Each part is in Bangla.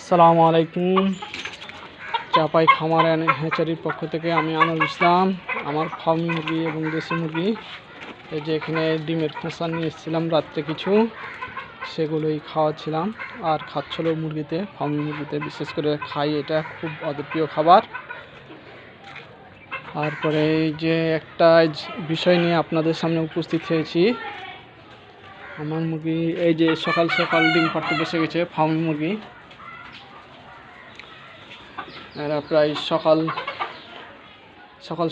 আসসালামু আলাইকুম। চাপাই খামার এন্ড হ্যাচারির পক্ষ থেকে আমি আনোয়ার ইসলাম। আমার ফার্মি মুরগি এবং দেশি মুরগি এই যে এখানে ডিমের খোসা নিয়ে এসেছিলাম রাত্রে কিছু, সেগুলোই খাওয়াচ্ছিলাম। আর খাচ্ছিল মুরগিতে, ফার্মি মুরগিতে বিশেষ করে খাই, এটা খুব ওদের প্রিয় খাবার। তারপরে এই যে একটা বিষয় নিয়ে আপনাদের সামনে উপস্থিত হয়েছি। আমার মুরগি এই যে সকাল সকাল ডিম পাড়তে বসে গেছে। ফার্মি মুরগি এরা প্রায় সকাল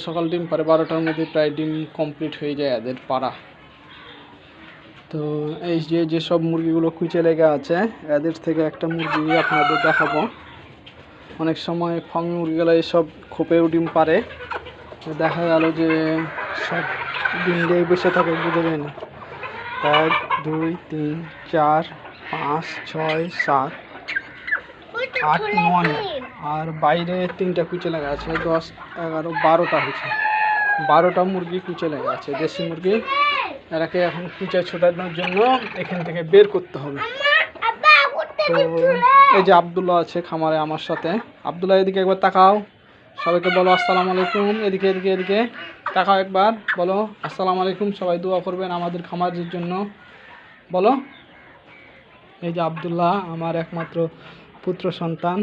সকাল ডিম পারে, 12টার মধ্যে প্রায় ডিম কমপ্লিট হয়ে যায় এদের পাড়া। তো এই যে সব মুরগিগুলো কুচে লেগে আছে, এদের থেকে একটা মুরগি আপনাদের দেখাবো। অনেক সময় ফার্মি মুরগিগুলো এইসব খোপেও ডিম পারে, দেখা গেল যে সব ডিম দিয়ে বসে থাকে, বুঝে যায় না। 1 2 3 4 5 6 7 8 9 আর বাইরে 3টা কুচে লাগা আছে। 10 11 12টা হয়েছে, 12টা মুরগি কুচে লাগা আছে দেশি মুরগি। এরাকে এখন কুচে ছোটানোর জন্য এখান থেকে বের করতে হবে। তো এই যে আব্দুল্লাহ আছে খামারে আমার সাথে। আব্দুল্লাহ, এদিকে একবার তাকাও, সবাইকে বলো আসসালামু আলাইকুম। এদিকে এদিকে এদিকে তাকাও, একবার বলো আসসালামু আলাইকুম। সবাই দোয়া করবেন আমাদের খামারের জন্য, বলো। এই যে আব্দুল্লাহ আমার একমাত্র পুত্র সন্তান।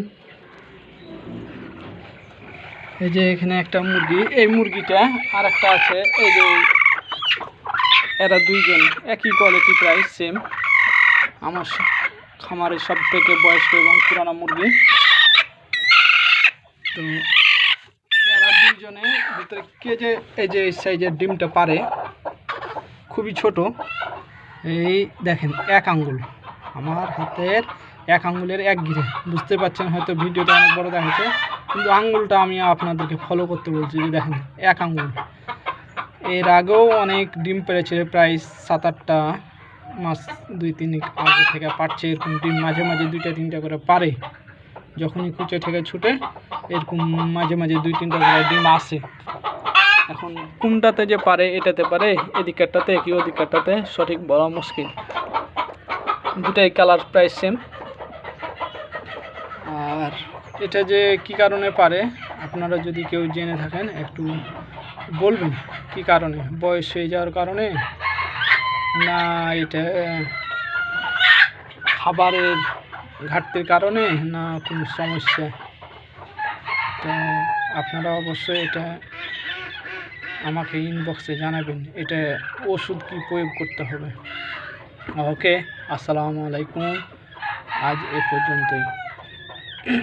এই যে এখানে একটা মুরগি, এই মুরগিটা আর একটা আছে। এই যে এরা দুইজন একই কোয়ালিটি, প্রায় সেম। আমার খামারের সব থেকে বয়স্ক এবং পুরানো মুরগি। তো এরা দুইজনে ভিতরে কে যে এই যে সাইজের ডিমটা পারে, খুবই ছোট। এই দেখেন 1 আঙ্গুল, আমার হাতের 1 আঙ্গুলের 1 গিরে। বুঝতে পারছেন হয়তো, ভিডিওটা অনেক বড় দেখাচ্ছে, কিন্তু আঙ্গুলটা আমি আপনাদেরকে ফলো করতে বলছি। যে দেখেন 1 আঙ্গুল। এর আগেও অনেক ডিম পেড়েছে, প্রায় 7-8টা মাস 2-3 আগে থেকে পারছে। এরকম ডিম মাঝে মাঝে 2টা 3টা করে পারে, যখনই কুচে থেকে ছুটে এরকম মাঝে মাঝে 2-3টা করে ডিম আসে। এখন কোনটাতে যে পারে, এটাতে পারে এদিকেরটাতে কি ওদিকেরটাতে সঠিক বলা মুশকিল। দুটাই কালার প্রায় সেম। আর এটা যে কি কারণে পারে, আপনারা যদি কেউ জেনে থাকেন একটু বলবেন। কি কারণে? বয়স হয়ে যাওয়ার কারণে, না এটা খাবারের ঘাটতির কারণে, না কোনো সমস্যা? তো আপনারা অবশ্যই এটা আমাকে ইনবক্সে জানাবেন, এটা ওষুধ কি প্রয়োগ করতে হবে। ওকে, আসসালামু আলাইকুম। আজ এ পর্যন্তই।